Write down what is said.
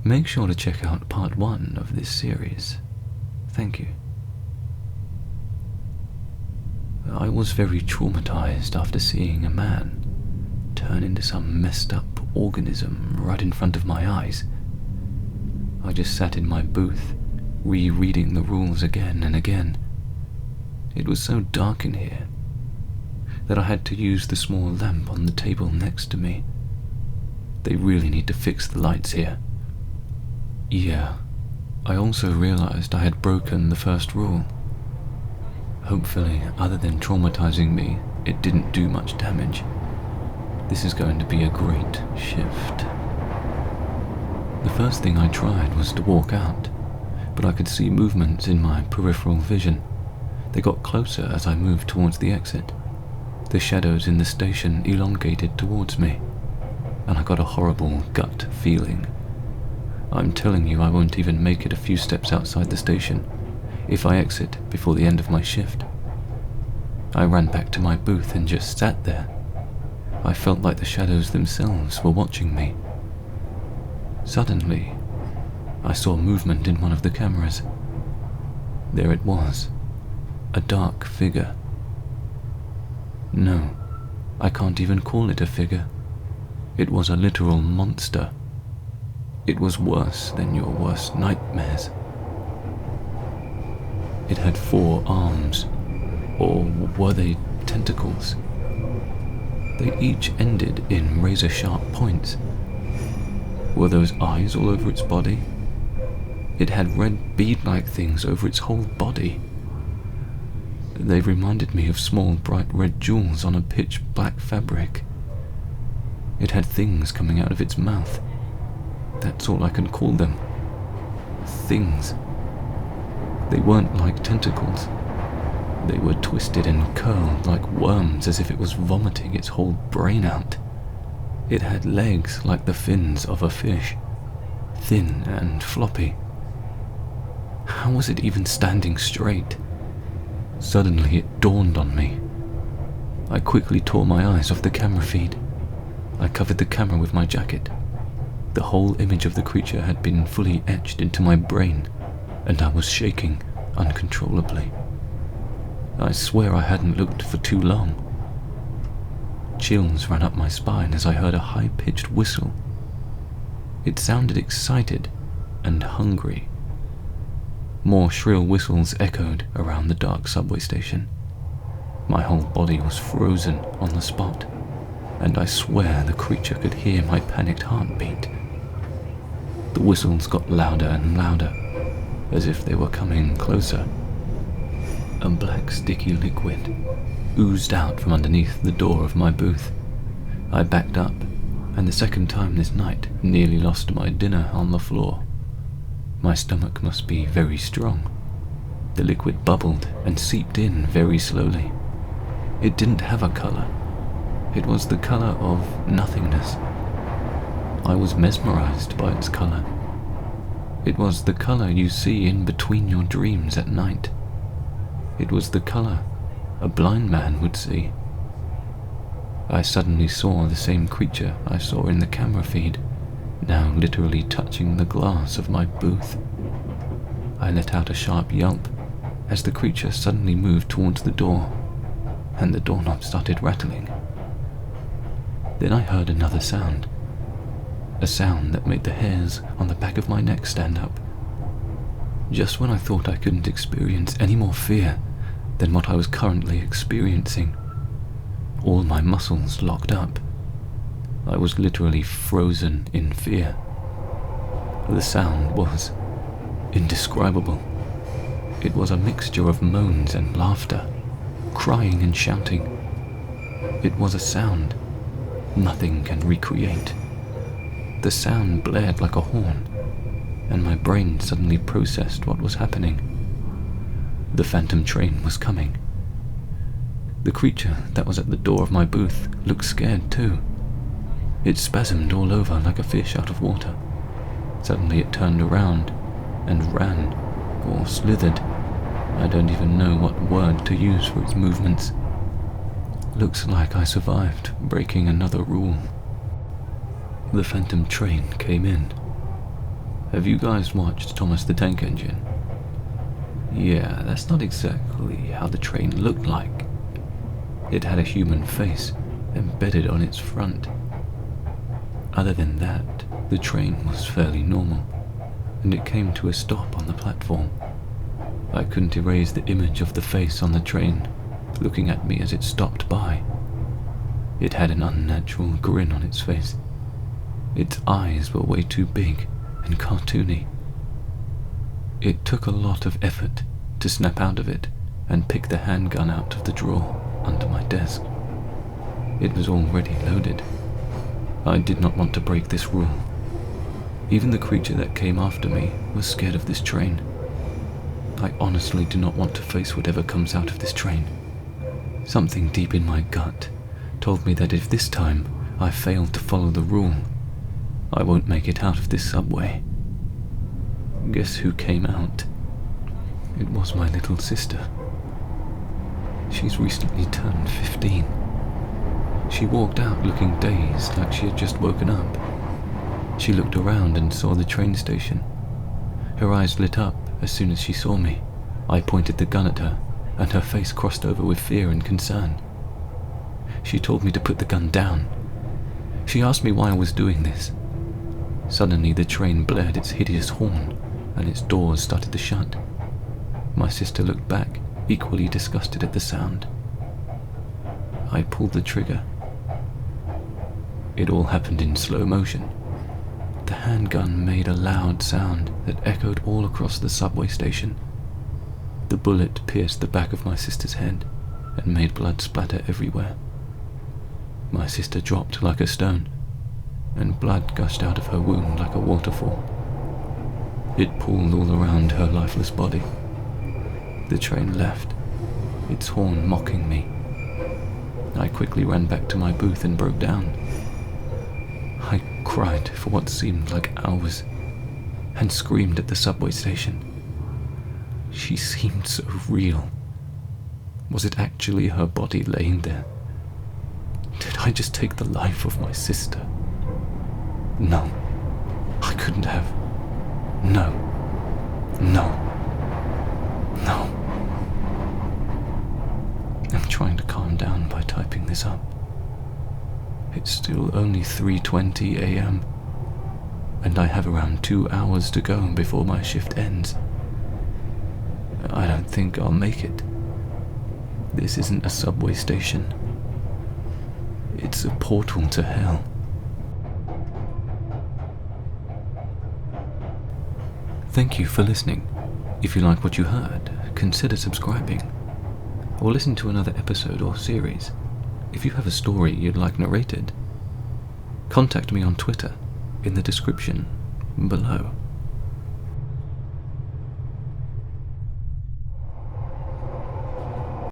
Make sure to check out part 1 of this series. Thank you. I was very traumatized after seeing a man turn into some messed up organism right in front of my eyes. I just sat in my booth, rereading the rules again and again. It was so dark in here that I had to use the small lamp on the table next to me. They really need to fix the lights here. Yeah, I also realized I had broken the first rule. Hopefully, other than traumatizing me, it didn't do much damage. This is going to be a great shift. The first thing I tried was to walk out, but I could see movements in my peripheral vision. They got closer as I moved towards the exit. The shadows in the station elongated towards me, and I got a horrible gut feeling. I'm telling you, I won't even make it a few steps outside the station if I exit before the end of my shift. I ran back to my booth and just sat there. I felt like the shadows themselves were watching me. Suddenly, I saw movement in one of the cameras. There it was, a dark figure. No, I can't even call it a figure. It was a literal monster. It was worse than your worst nightmares. It had 4 arms, or were they tentacles? They each ended in razor-sharp points. Were those eyes all over its body? It had red bead-like things over its whole body. They reminded me of small bright red jewels on a pitch-black fabric. It had things coming out of its mouth. That's all I can call them. Things. They weren't like tentacles. They were twisted and curled like worms, as if it was vomiting its whole brain out. It had legs like the fins of a fish, thin and floppy. How was it even standing straight? Suddenly it dawned on me. I quickly tore my eyes off the camera feed. I covered the camera with my jacket. The whole image of the creature had been fully etched into my brain, and I was shaking uncontrollably. I swear I hadn't looked for too long. Chills ran up my spine as I heard a high-pitched whistle. It sounded excited and hungry. More shrill whistles echoed around the dark subway station. My whole body was frozen on the spot, and I swear the creature could hear my panicked heartbeat. The whistles got louder and louder, as if they were coming closer. A black sticky liquid oozed out from underneath the door of my booth. I backed up, and the second time this night nearly lost my dinner on the floor. My stomach must be very strong. The liquid bubbled and seeped in very slowly. It didn't have a color. It was the color of nothingness. I was mesmerized by its color. It was the color you see in between your dreams at night. It was the color a blind man would see. I suddenly saw the same creature I saw in the camera feed, now literally touching the glass of my booth. I let out a sharp yelp as the creature suddenly moved towards the door, and the doorknob started rattling. Then I heard another sound, a sound that made the hairs on the back of my neck stand up. Just when I thought I couldn't experience any more fear than what I was currently experiencing, all my muscles locked up. I was literally frozen in fear. The sound was indescribable. It was a mixture of moans and laughter, crying and shouting. It was a sound nothing can recreate. The sound blared like a horn, and my brain suddenly processed what was happening. The phantom train was coming. The creature that was at the door of my booth looked scared too. It spasmed all over like a fish out of water. Suddenly it turned around and ran, or slithered. I don't even know what word to use for its movements. Looks like I survived breaking another rule. The phantom train came in. Have you guys watched Thomas the Tank Engine? Yeah, that's not exactly how the train looked like. It had a human face embedded on its front. Other than that, the train was fairly normal, and it came to a stop on the platform. I couldn't erase the image of the face on the train, looking at me as it stopped by. It had an unnatural grin on its face. Its eyes were way too big and cartoony. It took a lot of effort to snap out of it and pick the handgun out of the drawer under my desk. It was already loaded. I did not want to break this rule. Even the creature that came after me was scared of this train. I honestly do not want to face whatever comes out of this train. Something deep in my gut told me that if this time I failed to follow the rule, I won't make it out of this subway. Guess who came out? It was my little sister. She's recently turned 15. She walked out looking dazed, like she had just woken up. She looked around and saw the train station. Her eyes lit up as soon as she saw me. I pointed the gun at her, and her face crossed over with fear and concern. She told me to put the gun down. She asked me why I was doing this. Suddenly the train blared its hideous horn, and its doors started to shut. My sister looked back, equally disgusted at the sound. I pulled the trigger. It all happened in slow motion. The handgun made a loud sound that echoed all across the subway station. The bullet pierced the back of my sister's head and made blood splatter everywhere. My sister dropped like a stone, and blood gushed out of her wound like a waterfall. It pooled all around her lifeless body. The train left, its horn mocking me. I quickly ran back to my booth and broke down. I cried for what seemed like hours, and screamed at the subway station. She seemed so real. Was it actually her body laying there? Did I just take the life of my sister? No, I couldn't have. No, no, no. I'm trying to calm down by typing this up. It's still only 3:20 a.m. and I have around 2 hours to go before my shift ends. I don't think I'll make it. This isn't a subway station. It's a portal to hell. Thank you for listening. If you like what you heard, consider subscribing, or listen to another episode or series. If you have a story you'd like narrated, contact me on Twitter in the description below.